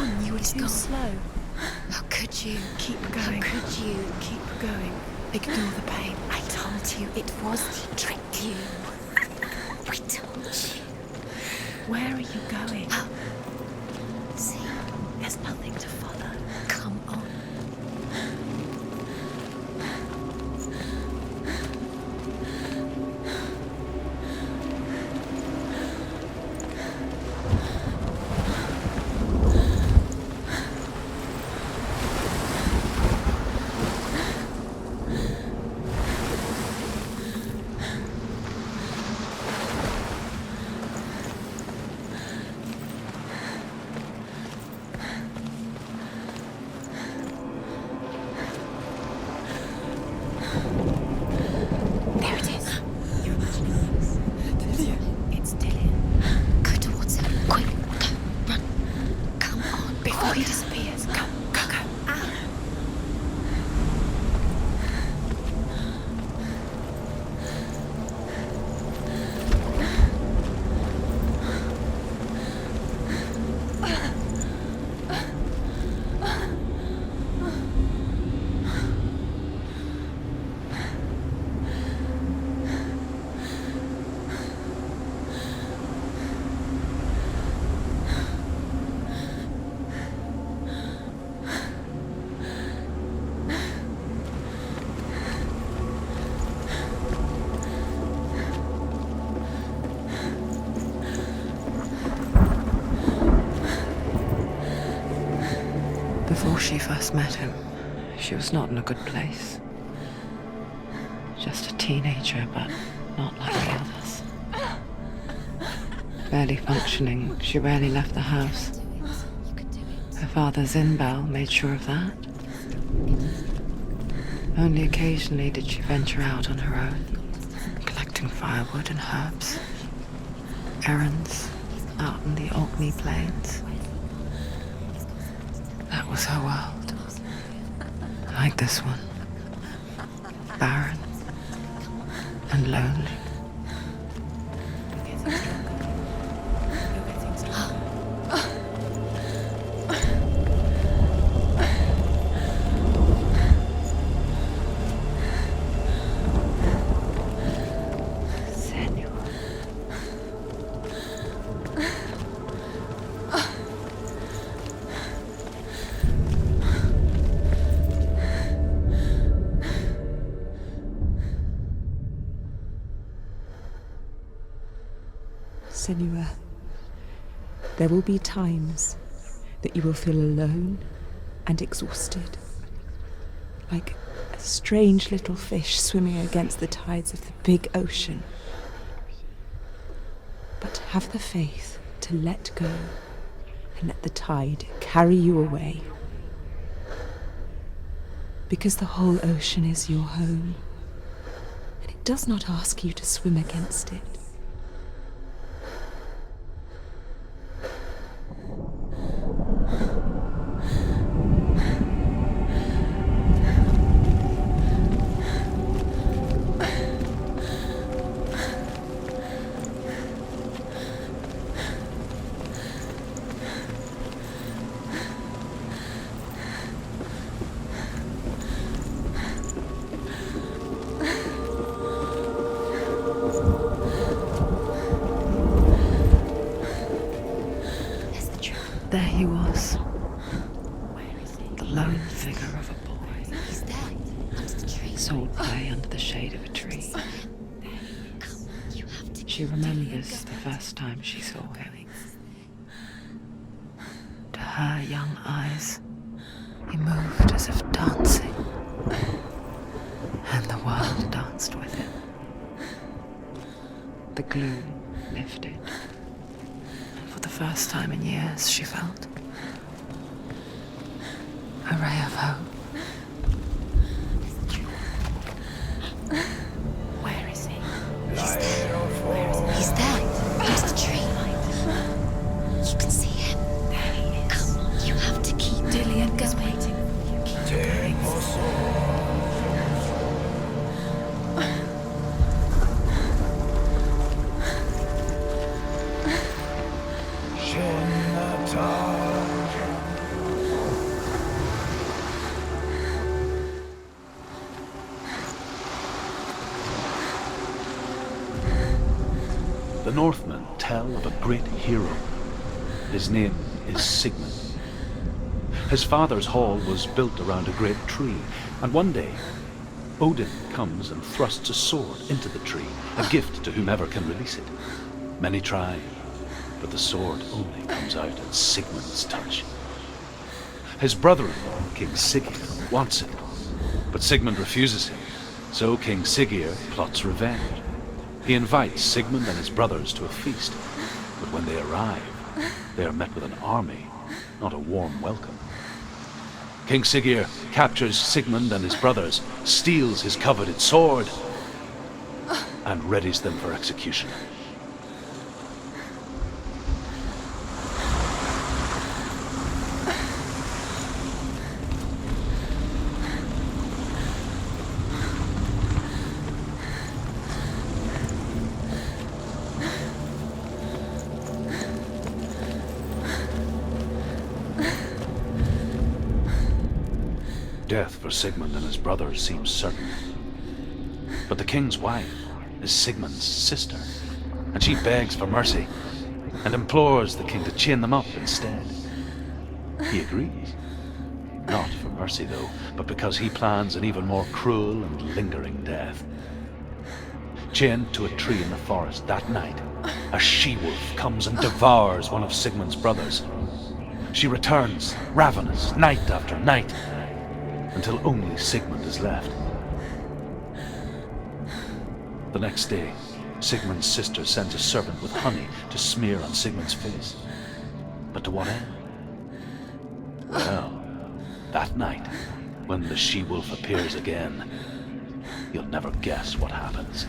on, you were too slow. How could you? Keep going. How could you? Keep going. Ignore the pain. I told you it was to trick you. I told you. Where are you going? Oh. See? There's nothing to follow. Come on. Before she first met him, she was not in a good place. Just a teenager, but not like the others. Barely functioning, she rarely left the house. Her father, Zinbal, made sure of that. Only occasionally did she venture out on her own, collecting firewood and herbs. Errands out in the Orkney Plains. That was her world. Like this one. Barren and lonely. Senua, there will be times that you will feel alone and exhausted, like a strange little fish swimming against the tides of the big ocean. But have the faith to let go and let the tide carry you away. Because the whole ocean is your home, and it does not ask you to swim against it. There he was. The lone figure of a boy. He's there, under the tree. Sword play under the shade of a tree. She remembers the first time she saw him. To her young eyes, he moved as if dancing. And the world danced with him. The gloom lifted. For the first time in years, she felt a ray of hope. Where is he? He's there, under the tree. You can see him. There he is. Come on, you have to keep Dillian is going. waiting for you. Keep going. the Northmen tell of a great hero. His name is Sigmund. His father's hall was built around a great tree, and one day, Odin comes and thrusts a sword into the tree, a gift to whomever can release it. Many try, but the sword only comes out at Sigmund's touch. His brother-in-law, King Siggeir, wants it, but Sigmund refuses him, so King Siggeir plots revenge. He invites Sigmund and his brothers to a feast, but when they arrive, they are met with an army, not a warm welcome. King Siggeir captures Sigmund and his brothers, steals his coveted sword, and readies them for execution. Death for Sigmund and his brothers seems certain. But the king's wife is Sigmund's sister, and she begs for mercy and implores the king to chain them up instead. He agrees. Not for mercy, though, but because he plans an even more cruel and lingering death. Chained to a tree in the forest that night, a she-wolf comes and devours one of Sigmund's brothers. She returns, ravenous, night after night, until only Sigmund is left. The next day, Sigmund's sister sends a servant with honey to smear on Sigmund's face. But to what end? Well, that night, when the she-wolf appears again, you'll never guess what happens.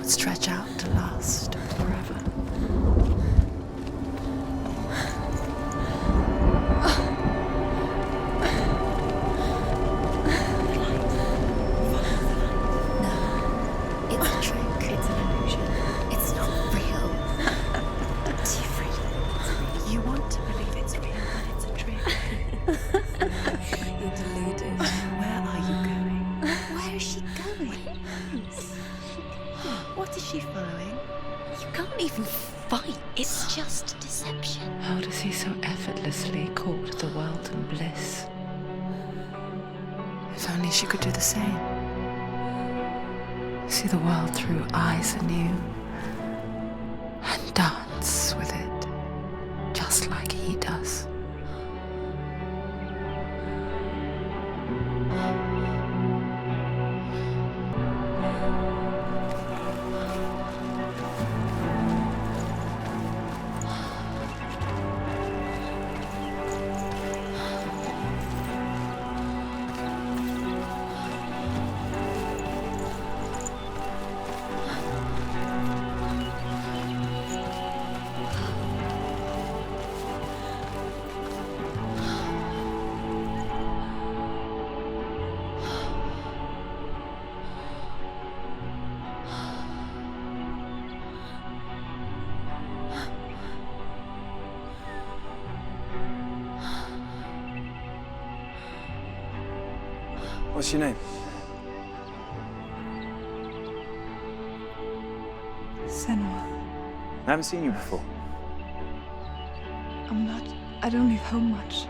would stretch out to last forever. It's a trick. It's an illusion. It's not real. You want to believe it's real, but it's a trick. You're deluded. Where are you going? Where is she going? What is she following? You can't even fight. It's just deception. How does he so effortlessly court the world and bliss? If only she could do the same. See the world through eyes anew and dance with it, just like he does. What's your name? Senua. I haven't seen you before. I don't leave home much.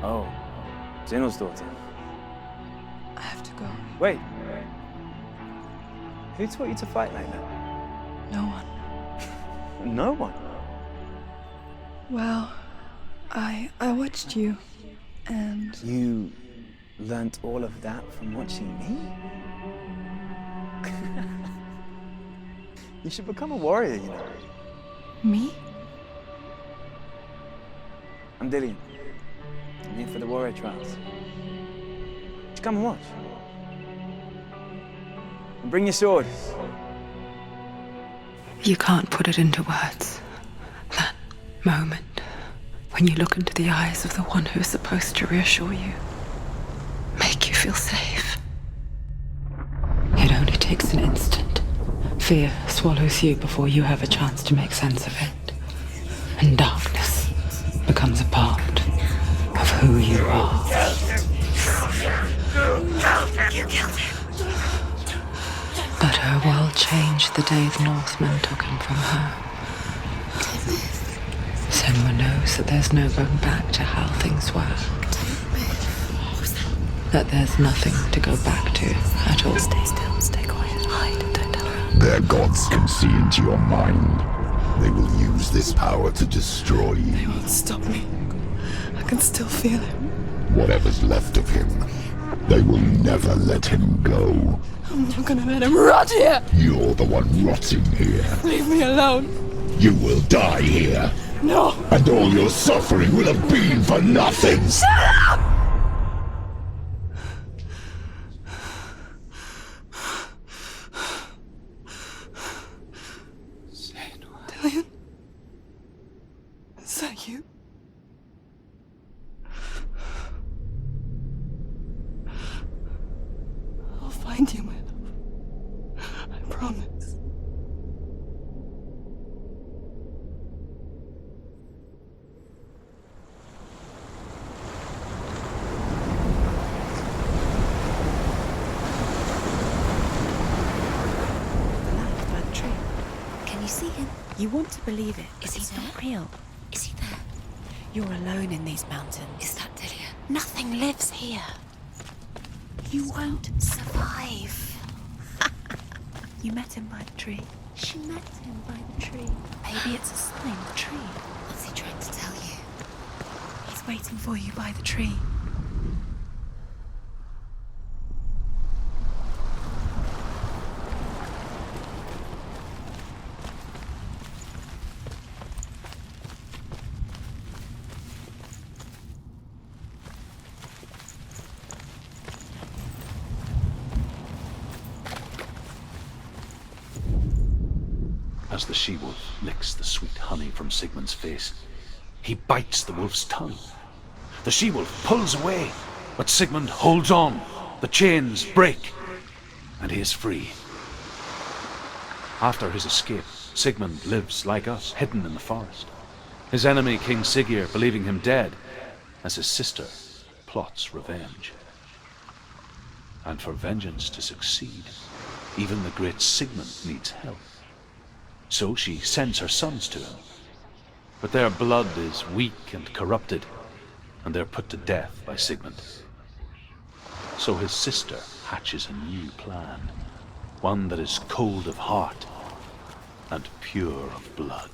Oh, Zenua's daughter. I have to go. Wait. Who taught you to fight like that? No one. No one. Well, I watched you, and You learnt all of that from watching me? You should become a warrior, you know. me? I'm Dillian. I'm here for the warrior trials. Would you come and watch? And bring your sword. You can't put it into words. That moment when you look into the eyes of the one who is supposed to reassure you, make you feel safe. It only takes an instant. Fear swallows you before you have a chance to make sense of it. And darkness becomes a part of who you are. You killed him. But her world changed the day the Northmen took him from her. Senua knows that there's no going back to how things were. That there's nothing to go back to at all. Stay still, stay quiet, hide, don't tell her. Their gods can see into your mind. They will use this power to destroy you. They won't stop me. I can still feel him. Whatever's left of him, they will never let him go. I'm not gonna let him rot here. You're the one rotting here. Leave me alone. You will die here, No. and all your suffering will have been for nothing. Dillian? Is that you? I'll find you, my love. I promise. The light by the tree. Can you see him? You want to believe it, Is but he it's not there? real. Is he there? You're alone in these mountains. Is that Dillian? Nothing lives here. You won't survive. You met him by the tree. She met him by the tree. Maybe it's a sign, the tree. What's he trying to tell you? He's waiting for you by the tree. As the she-wolf licks the sweet honey from Sigmund's face, he bites the wolf's tongue. The she-wolf pulls away, but Sigmund holds on. The chains break, and he is free. After his escape, Sigmund lives like us, hidden in the forest. His enemy, King Siggeir, believing him dead, as his sister plots revenge. And for vengeance to succeed, even the great Sigmund needs help. So she sends her sons to him. But their blood is weak and corrupted, and they're put to death by Sigmund. So his sister hatches a new plan, one that is cold of heart and pure of blood.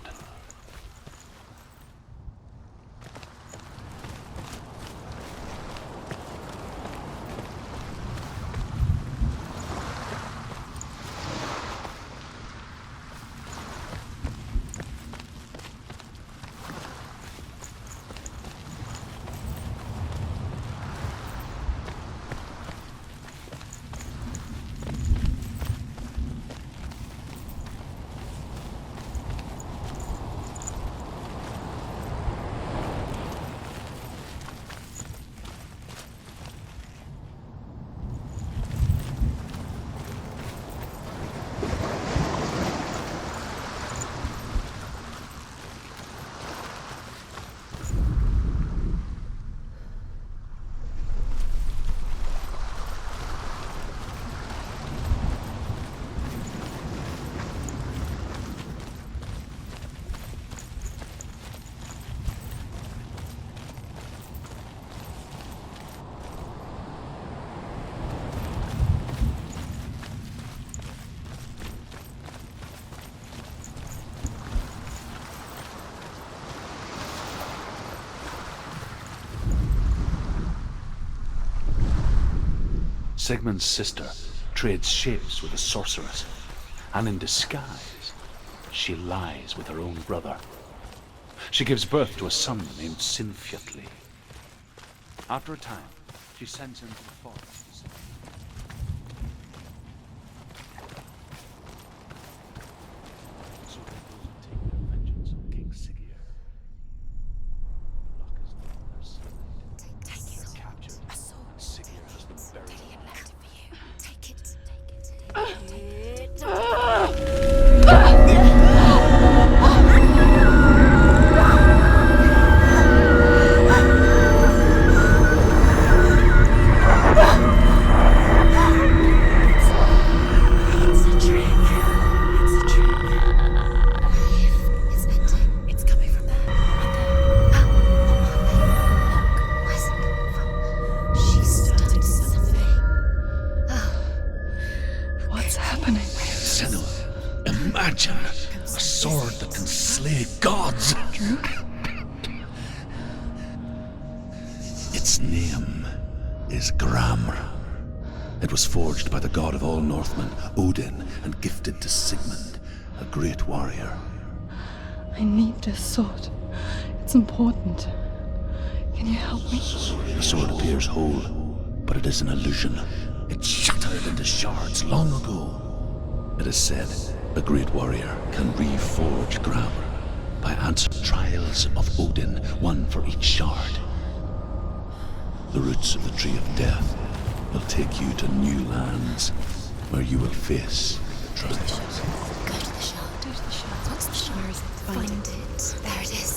Sigmund's sister trades shapes with a sorceress, and in disguise, she lies with her own brother. She gives birth to a son named Sinfjotli. After a time, she sends him to the forest. So they go and take their vengeance on King Siggeir. Luck is not on their side. Take it. They're captured. A sword. Siggeir has them buried. Dillion left it for you. Take it. It's a trick. It's a trick. It's ending. It's coming from there. Where's it coming from? She started something. What's happening? Senua, imagine a sword that can slay gods. Its name is Gramr. It was forged by the god of all Northmen, Odin, and gifted to Sigmund, a great warrior. I need this sword. It's important. Can you help me? The sword appears whole, but it is an illusion. It shattered into shards long ago. It is said a great warrior can reforge Gramr by answering trials of Odin, one for each shard. The roots of the Tree of Death will take you to new lands where you will face trials. Go to the shard. What's the shard? Find it. There it is.